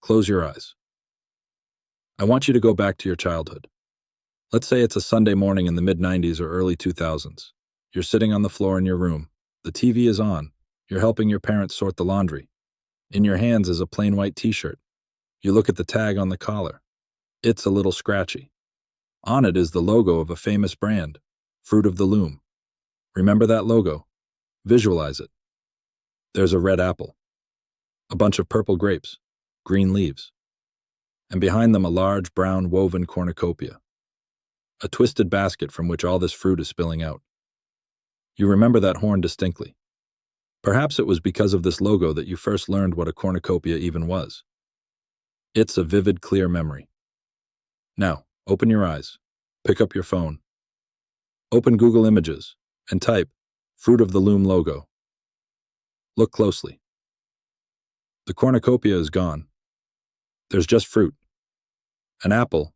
Close your eyes. I want you to go back to your childhood. Let's say it's a Sunday morning in the mid-90s or early 2000s. You're sitting on the floor in your room. The TV is on. You're helping your parents sort the laundry. In your hands is a plain white t-shirt. You look at the tag on the collar. It's a little scratchy. On it is the logo of a famous brand, Fruit of the Loom. Remember that logo? Visualize it. There's a red apple, a bunch of purple grapes, green leaves, and behind them a large brown woven cornucopia, a twisted basket from which all this fruit is spilling out. You remember that horn distinctly. Perhaps it was because of this logo that you first learned what a cornucopia even was. It's a vivid, clear memory. Now, open your eyes, pick up your phone, open Google Images, and type Fruit of the Loom logo. Look closely. The cornucopia is gone. There's just fruit. An apple,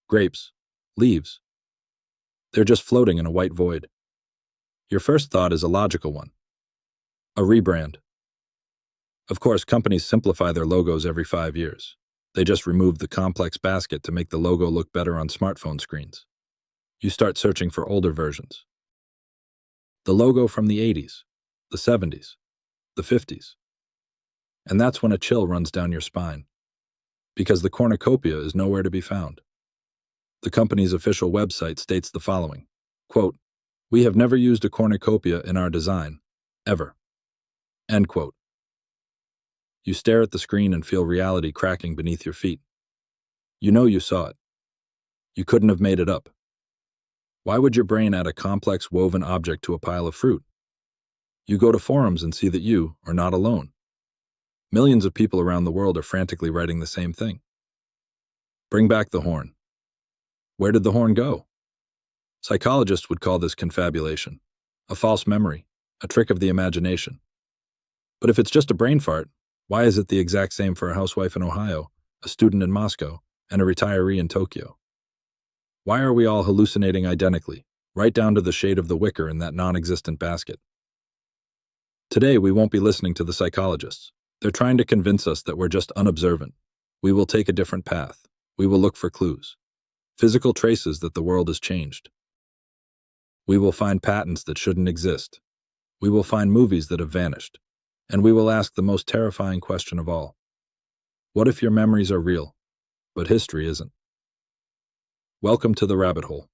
grapes, leaves. They're just floating in a white void. Your first thought is a logical one. A rebrand. Of course, companies simplify their logos every 5 years. They just remove the complex basket to make the logo look better on smartphone screens. You start searching for older versions. The logo from the 80s, the 70s, the 50s. And that's when a chill runs down your spine, because the cornucopia is nowhere to be found. The company's official website states the following, quote, "We have never used a cornucopia in our design, ever." End quote. You stare at the screen and feel reality cracking beneath your feet. You know you saw it. You couldn't have made it up. Why would your brain add a complex woven object to a pile of fruit? You go to forums and see that you are not alone. Millions of people around the world are frantically writing the same thing. Bring back the horn. Where did the horn go? Psychologists would call this confabulation, a false memory, a trick of the imagination. But if it's just a brain fart, why is it the exact same for a housewife in Ohio, a student in Moscow, and a retiree in Tokyo? Why are we all hallucinating identically, right down to the shade of the wicker in that non-existent basket? Today, we won't be listening to the psychologists. They're trying to convince us that we're just unobservant. We will take a different path. We will look for clues, physical traces that the world has changed. We will find patents that shouldn't exist. We will find movies that have vanished. And we will ask the most terrifying question of all. What if your memories are real, but history isn't? Welcome to the rabbit hole.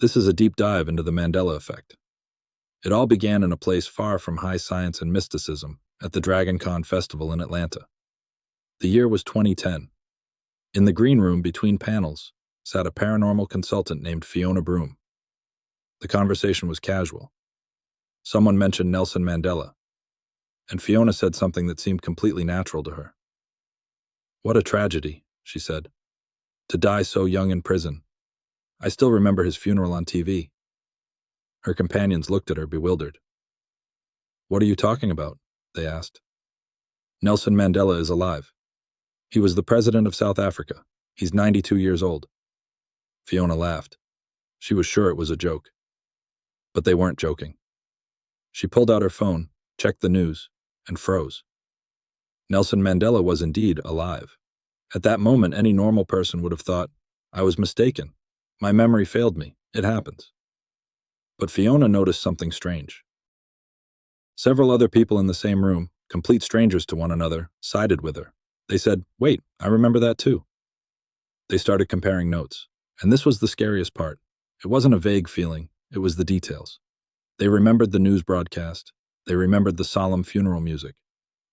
This is a deep dive into the Mandela Effect. It all began in a place far from high science and mysticism, at the Dragon Con Festival in Atlanta. The year was 2010. In the green room between panels sat a paranormal consultant named Fiona Broom. The conversation was casual. Someone mentioned Nelson Mandela, and Fiona said something that seemed completely natural to her. "What a tragedy," she said, "to die so young in prison. I still remember his funeral on TV." Her companions looked at her bewildered. "What are you talking about?" they asked. "Nelson Mandela is alive. He was the president of South Africa. He's 92 years old." Fiona laughed. She was sure it was a joke. But they weren't joking. She pulled out her phone, checked the news, and froze. Nelson Mandela was indeed alive. At that moment, any normal person would have thought, "I was mistaken. My memory failed me. It happens." But Fiona noticed something strange. Several other people in the same room, complete strangers to one another, sided with her. They said, "Wait, I remember that too." They started comparing notes. And this was the scariest part. It wasn't a vague feeling, it was the details. They remembered the news broadcast. They remembered the solemn funeral music.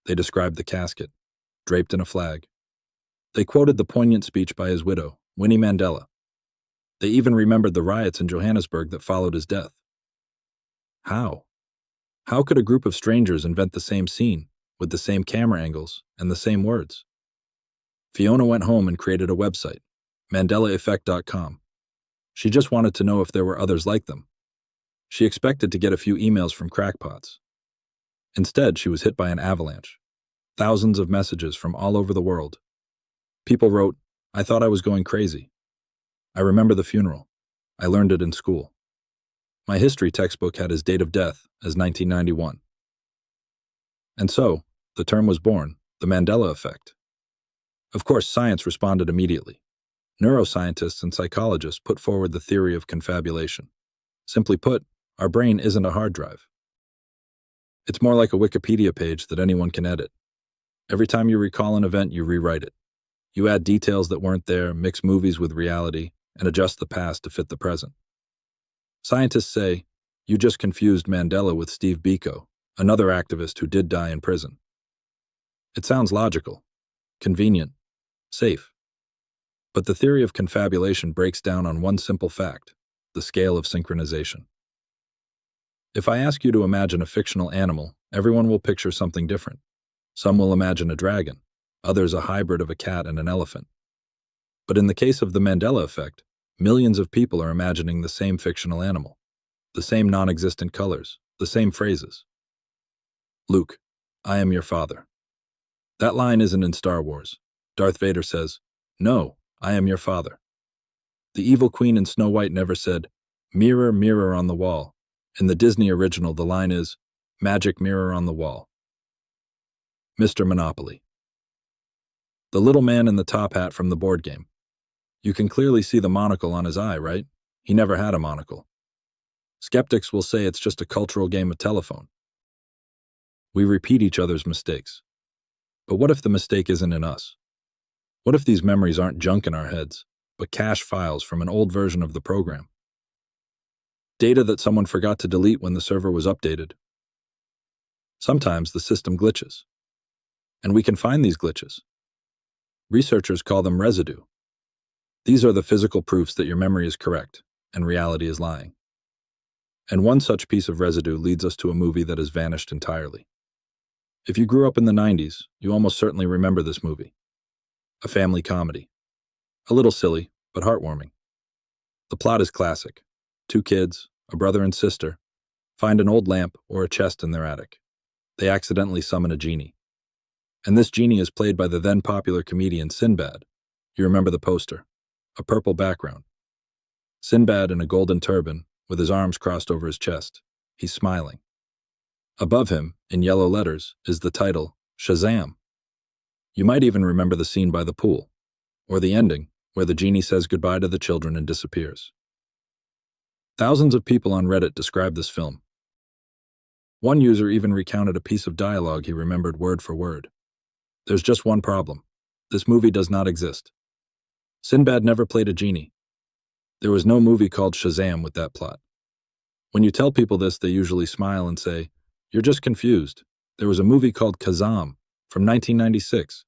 They described the casket, draped in a flag. They quoted the poignant speech by his widow, Winnie Mandela. They even remembered the riots in Johannesburg that followed his death. How? How could a group of strangers invent the same scene, with the same camera angles and the same words? Fiona went home and created a website, mandelaeffect.com. She just wanted to know if there were others like them. She expected to get a few emails from crackpots. Instead, she was hit by an avalanche. Thousands of messages from all over the world. People wrote, "I thought I was going crazy. I remember the funeral. I learned it in school. My history textbook had his date of death as 1991. And so, the term was born, the Mandela Effect. Of course, science responded immediately. Neuroscientists and psychologists put forward the theory of confabulation. Simply put, our brain isn't a hard drive. It's more like a Wikipedia page that anyone can edit. Every time you recall an event, you rewrite it. You add details that weren't there, mix movies with reality, and adjust the past to fit the present. Scientists say, you just confused Mandela with Steve Biko, another activist who did die in prison. It sounds logical, convenient, safe. But the theory of confabulation breaks down on one simple fact: the scale of synchronization. If I ask you to imagine a fictional animal, everyone will picture something different. Some will imagine a dragon, others a hybrid of a cat and an elephant. But in the case of the Mandela Effect, millions of people are imagining the same fictional animal, the same non-existent colors, the same phrases. Luke, I am your father. That line isn't in Star Wars. Darth Vader says, no, I am your father. The evil queen in Snow White never said, mirror, mirror on the wall. In the Disney original, the line is, magic mirror on the wall. Mr. Monopoly. The little man in the top hat from the board game. You can clearly see the monocle on his eye, right? He never had a monocle. Skeptics will say it's just a cultural game of telephone. We repeat each other's mistakes. But what if the mistake isn't in us? What if these memories aren't junk in our heads, but cache files from an old version of the program? Data that someone forgot to delete when the server was updated. Sometimes the system glitches. And we can find these glitches. Researchers call them residue. These are the physical proofs that your memory is correct and reality is lying. And one such piece of residue leads us to a movie that has vanished entirely. If you grew up in the 90s, you almost certainly remember this movie. A family comedy. A little silly, but heartwarming. The plot is classic. Two kids, a brother and sister, find an old lamp or a chest in their attic. They accidentally summon a genie. And this genie is played by the then popular comedian Sinbad. You remember the poster. A purple background. Sinbad in a golden turban, with his arms crossed over his chest. He's smiling. Above him, in yellow letters, is the title, Shazaam. You might even remember the scene by the pool, or the ending, where the genie says goodbye to the children and disappears. Thousands of people on Reddit describe this film. One user even recounted a piece of dialogue he remembered word for word. There's just one problem. This movie does not exist. Sinbad never played a genie. There was no movie called Shazaam with that plot. When you tell people this, they usually smile and say, you're just confused. There was a movie called Shazaam from 1996.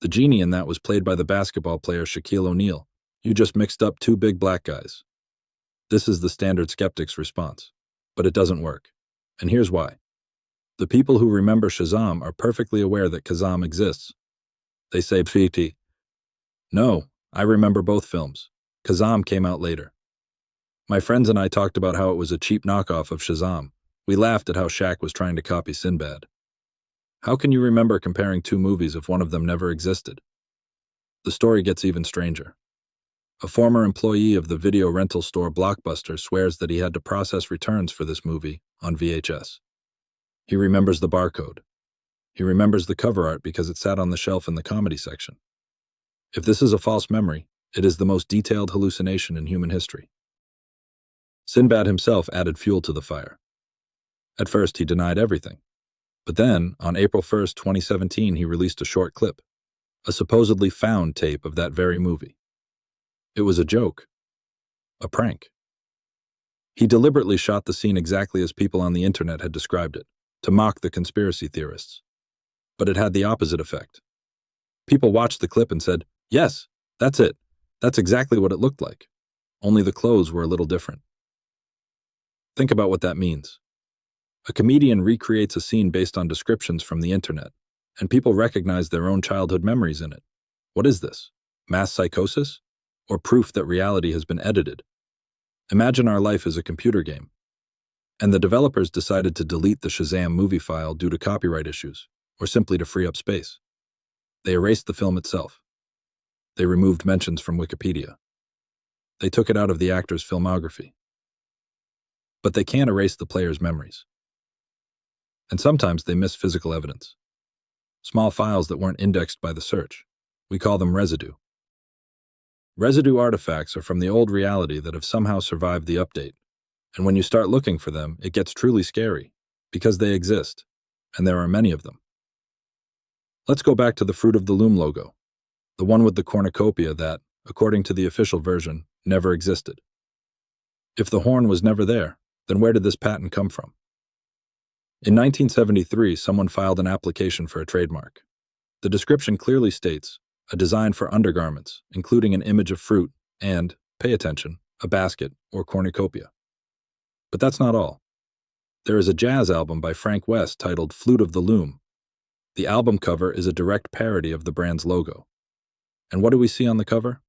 The genie in that was played by the basketball player Shaquille O'Neal. You just mixed up two big black guys. This is the standard skeptic's response. But it doesn't work. And here's why. The people who remember Shazaam are perfectly aware that Shazaam exists. They say, Pfiti. No, I remember both films. Shazaam came out later. My friends and I talked about how it was a cheap knockoff of Shazaam. We laughed at how Shaq was trying to copy Sinbad. How can you remember comparing two movies if one of them never existed? The story gets even stranger. A former employee of the video rental store Blockbuster swears that he had to process returns for this movie on VHS. He remembers the barcode. He remembers the cover art because it sat on the shelf in the comedy section. If this is a false memory, it is the most detailed hallucination in human history. Sinbad himself added fuel to the fire. At first, he denied everything. But then, on April 1st, 2017, he released a short clip, a supposedly found tape of that very movie. It was a joke, a prank. He deliberately shot the scene exactly as people on the internet had described it, to mock the conspiracy theorists. But it had the opposite effect. People watched the clip and said, yes, that's it. That's exactly what it looked like. Only the clothes were a little different. Think about what that means. A comedian recreates a scene based on descriptions from the internet, and people recognize their own childhood memories in it. What is this? Mass psychosis? Or proof that reality has been edited? Imagine our life as a computer game. And the developers decided to delete the Shazaam movie file due to copyright issues, or simply to free up space. They erased the film itself. They removed mentions from Wikipedia. They took it out of the actor's filmography. But they can't erase the player's memories. And sometimes they miss physical evidence. Small files that weren't indexed by the search. We call them residue. Residue artifacts are from the old reality that have somehow survived the update. And when you start looking for them, it gets truly scary, because they exist, and there are many of them. Let's go back to the Fruit of the Loom logo, the one with the cornucopia that, according to the official version, never existed. If the horn was never there, then where did this patent come from? In 1973, someone filed an application for a trademark. The description clearly states, a design for undergarments, including an image of fruit and, pay attention, a basket or cornucopia. But that's not all. There is a jazz album by Frank West titled Flute of the Loom. The album cover is a direct parody of the brand's logo. And what do we see on the cover?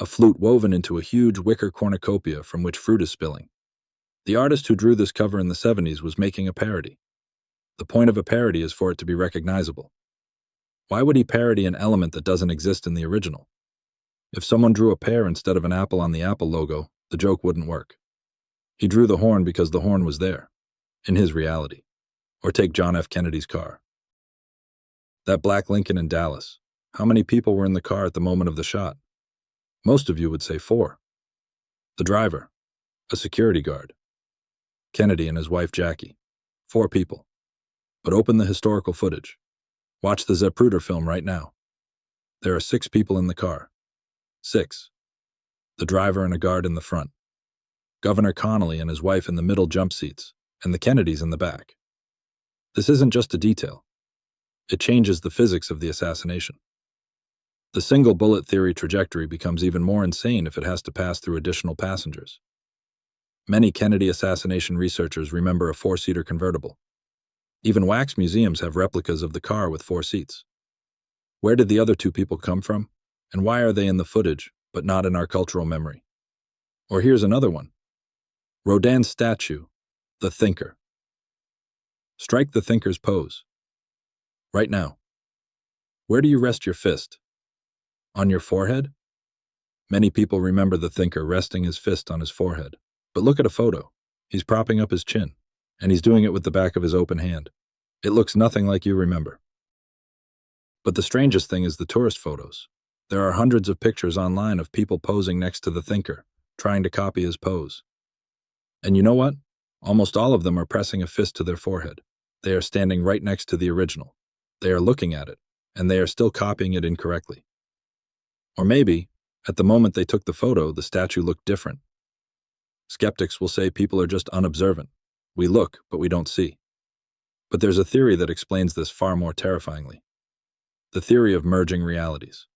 A flute woven into a huge wicker cornucopia from which fruit is spilling. The artist who drew this cover in the 70s was making a parody. The point of a parody is for it to be recognizable. Why would he parody an element that doesn't exist in the original? If someone drew a pear instead of an apple on the Apple logo, the joke wouldn't work. He drew the horn because the horn was there, in his reality. Or take John F. Kennedy's car. That black Lincoln in Dallas. How many people were in the car at the moment of the shot? Most of you would say 4. The driver, a security guard. Kennedy and his wife Jackie. 4 people. But open the historical footage. Watch the Zapruder film right now. There are 6 people in the car. 6. The driver and a guard in the front. Governor Connolly and his wife in the middle jump seats, and the Kennedys in the back. This isn't just a detail. It changes the physics of the assassination. The single bullet theory trajectory becomes even more insane if it has to pass through additional passengers. Many Kennedy assassination researchers remember a 4-seater convertible. Even wax museums have replicas of the car with 4 seats. Where did the other 2 people come from? And why are they in the footage, but not in our cultural memory? Or here's another one. Rodin's statue, the thinker. Strike the thinker's pose. Right now. Where do you rest your fist? On your forehead? Many people remember the thinker resting his fist on his forehead. But look at a photo. He's propping up his chin, and he's doing it with the back of his open hand. It looks nothing like you remember. But the strangest thing is the tourist photos. There are hundreds of pictures online of people posing next to the thinker, trying to copy his pose. And you know what? Almost all of them are pressing a fist to their forehead. They are standing right next to the original. They are looking at it, and they are still copying it incorrectly. Or maybe, at the moment they took the photo, the statue looked different. Skeptics will say people are just unobservant. We look, but we don't see. But there's a theory that explains this far more terrifyingly. The theory of merging realities.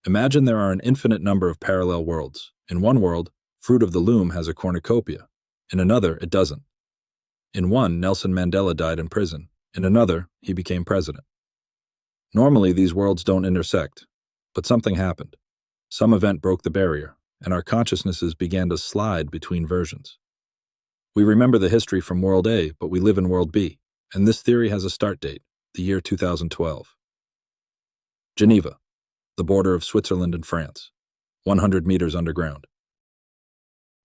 Imagine there are an infinite number of parallel worlds. In one world, Fruit of the Loom has a cornucopia. In another, it doesn't. In one, Nelson Mandela died in prison. In another, he became president. Normally, these worlds don't intersect, but something happened. Some event broke the barrier, and our consciousnesses began to slide between versions. We remember the history from World A, but we live in World B, and this theory has a start date, the year 2012. Geneva, the border of Switzerland and France, 100 meters underground.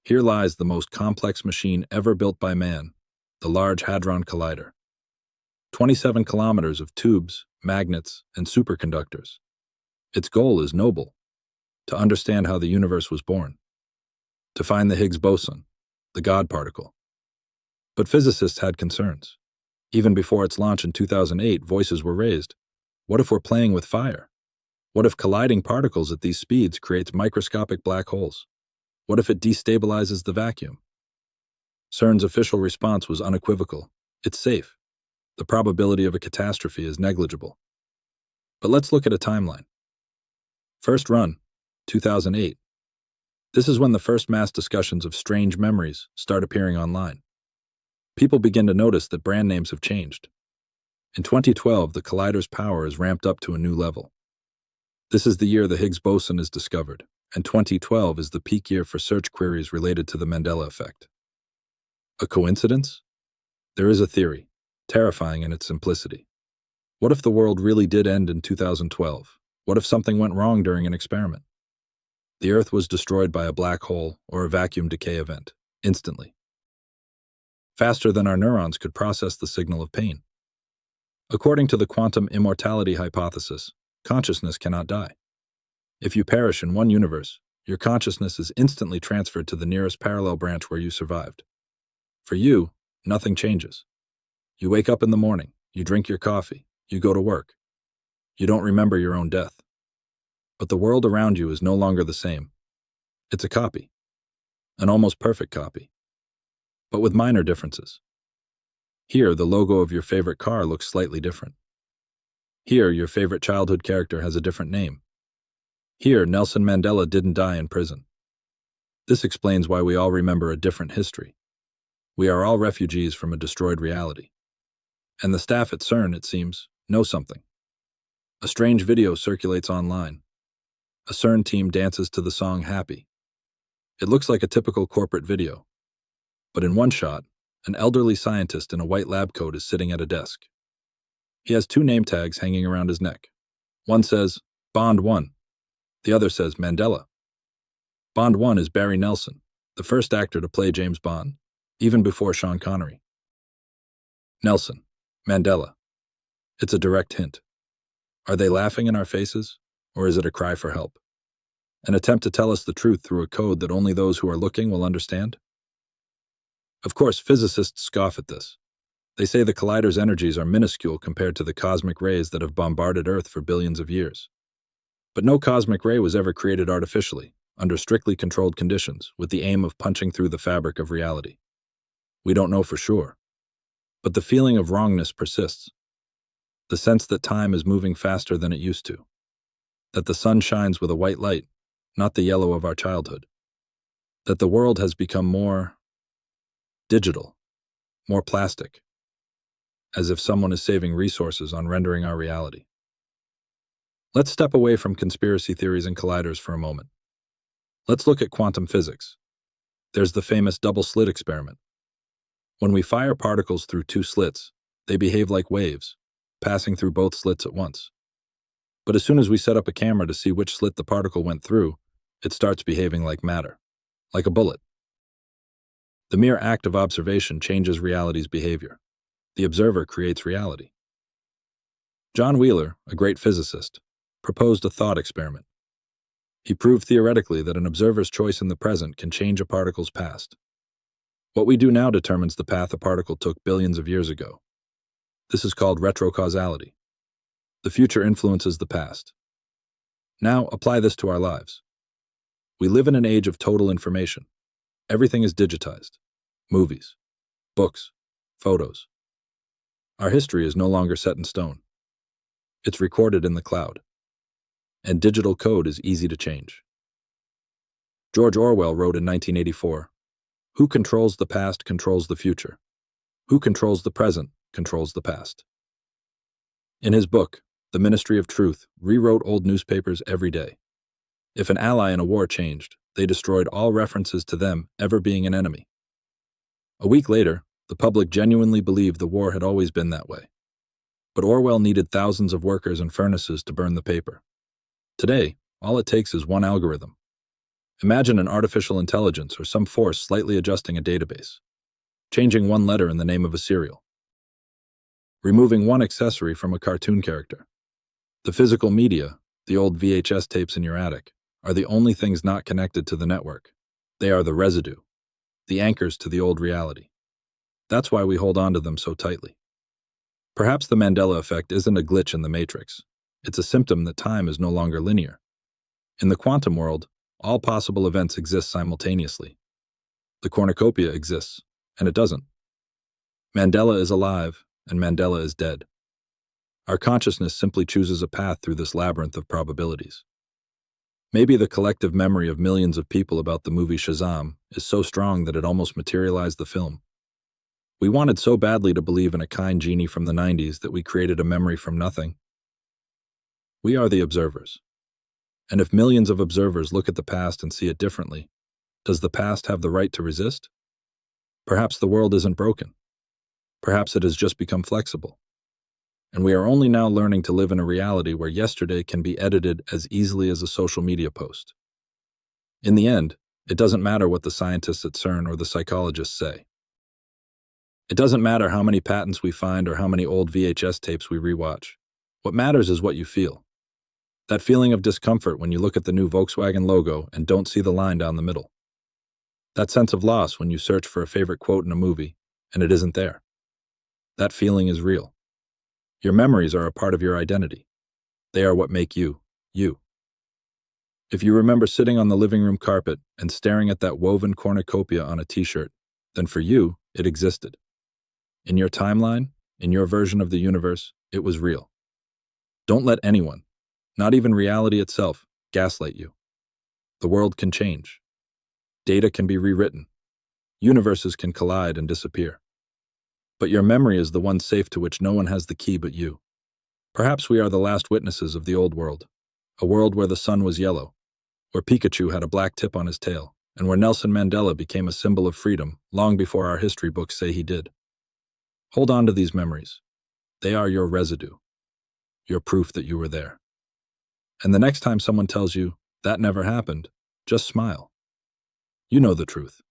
Here lies the most complex machine ever built by man, the Large Hadron Collider. 27 kilometers of tubes, magnets, and superconductors. Its goal is noble: to understand how the universe was born, to find the Higgs boson, the God particle. But physicists had concerns. Even before its launch in 2008, voices were raised. What if we're playing with fire? What if colliding particles at these speeds creates microscopic black holes? What if it destabilizes the vacuum? CERN's official response was unequivocal. It's safe. The probability of a catastrophe is negligible. But let's look at a timeline. First run, 2008. This is when the first mass discussions of strange memories start appearing online. People begin to notice that brand names have changed. In 2012, the collider's power is ramped up to a new level. This is the year the Higgs boson is discovered, and 2012 is the peak year for search queries related to the Mandela Effect. A coincidence? There is a theory, terrifying in its simplicity. What if the world really did end in 2012? What if something went wrong during an experiment? The Earth was destroyed by a black hole or a vacuum decay event, instantly. Faster than our neurons could process the signal of pain. According to the quantum immortality hypothesis, consciousness cannot die. If you perish in one universe, your consciousness is instantly transferred to the nearest parallel branch where you survived. For you, nothing changes. You wake up in the morning, you drink your coffee, you go to work. You don't remember your own death. But the world around you is no longer the same. It's a copy. An almost perfect copy. But with minor differences. Here, the logo of your favorite car looks slightly different. Here, your favorite childhood character has a different name. Here, Nelson Mandela didn't die in prison. This explains why we all remember a different history. We are all refugees from a destroyed reality. And the staff at CERN, it seems, know something. A strange video circulates online. A CERN team dances to the song Happy. It looks like a typical corporate video. But in one shot, an elderly scientist in a white lab coat is sitting at a desk. He has two name tags hanging around his neck. One says, Bond 1. The other says, Mandela. Bond 1 is Barry Nelson, the first actor to play James Bond, even before Sean Connery. Nelson, Mandela. It's a direct hint. Are they laughing in our faces, or is it a cry for help? An attempt to tell us the truth through a code that only those who are looking will understand? Of course, physicists scoff at this. They say the collider's energies are minuscule compared to the cosmic rays that have bombarded Earth for billions of years. But no cosmic ray was ever created artificially, under strictly controlled conditions, with the aim of punching through the fabric of reality. We don't know for sure. But the feeling of wrongness persists. The sense that time is moving faster than it used to. That the sun shines with a white light, not the yellow of our childhood. That the world has become more digital, more plastic, as if someone is saving resources on rendering our reality. Let's step away from conspiracy theories and colliders for a moment. Let's look at quantum physics. There's the famous double-slit experiment. When we fire particles through two slits, they behave like waves, passing through both slits at once. But as soon as we set up a camera to see which slit the particle went through, it starts behaving like matter, like a bullet. The mere act of observation changes reality's behavior. The observer creates reality. John Wheeler, a great physicist, proposed a thought experiment. He proved theoretically that an observer's choice in the present can change a particle's past. What we do now determines the path a particle took billions of years ago. This is called retrocausality. The future influences the past. Now, apply this to our lives. We live in an age of total information. Everything is digitized. Movies, books, photos. Our history is no longer set in stone. It's recorded in the cloud. And digital code is easy to change. George Orwell wrote in 1984, "Who controls the past controls the future. Who controls the present controls the past." In his book, The Ministry of Truth rewrote old newspapers every day. If an ally in a war changed, they destroyed all references to them ever being an enemy. A week later, the public genuinely believed the war had always been that way. But Orwell needed thousands of workers and furnaces to burn the paper. Today, all it takes is one algorithm. Imagine an artificial intelligence or some force slightly adjusting a database, changing one letter in the name of a cereal, removing one accessory from a cartoon character. The physical media, the old VHS tapes in your attic, are the only things not connected to the network. They are the residue, the anchors to the old reality. That's why we hold on to them so tightly. Perhaps the Mandela Effect isn't a glitch in the matrix. It's a symptom that time is no longer linear. In the quantum world, all possible events exist simultaneously. The cornucopia exists, and it doesn't. Mandela is alive, and Mandela is dead. Our consciousness simply chooses a path through this labyrinth of probabilities. Maybe the collective memory of millions of people about the movie Shazaam is so strong that it almost materialized the film. We wanted so badly to believe in a kind genie from the 90s that we created a memory from nothing. We are the observers. And if millions of observers look at the past and see it differently, does the past have the right to resist? Perhaps the world isn't broken. Perhaps it has just become flexible. And we are only now learning to live in a reality where yesterday can be edited as easily as a social media post. In the end, it doesn't matter what the scientists at CERN or the psychologists say. It doesn't matter how many patents we find or how many old VHS tapes we rewatch. What matters is what you feel. That feeling of discomfort when you look at the new Volkswagen logo and don't see the line down the middle. That sense of loss when you search for a favorite quote in a movie and it isn't there. That feeling is real. Your memories are a part of your identity. They are what make you, you. If you remember sitting on the living room carpet and staring at that woven cornucopia on a t-shirt, then for you, it existed. In your timeline, in your version of the universe, it was real. Don't let anyone, not even reality itself, gaslight you. The world can change. Data can be rewritten. Universes can collide and disappear. But your memory is the one safe to which no one has the key but you. Perhaps we are the last witnesses of the old world, a world where the sun was yellow, where Pikachu had a black tip on his tail, and where Nelson Mandela became a symbol of freedom long before our history books say he did. Hold on to these memories. They are your residue, your proof that you were there. And the next time someone tells you, that never happened, just smile. You know the truth.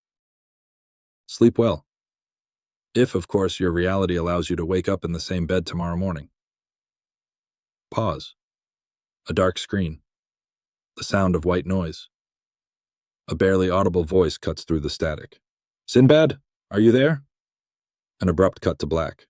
Sleep well. If, of course, your reality allows you to wake up in the same bed tomorrow morning. Pause. A dark screen. The sound of white noise. A barely audible voice cuts through the static. Sinbad, are you there? An abrupt cut to black.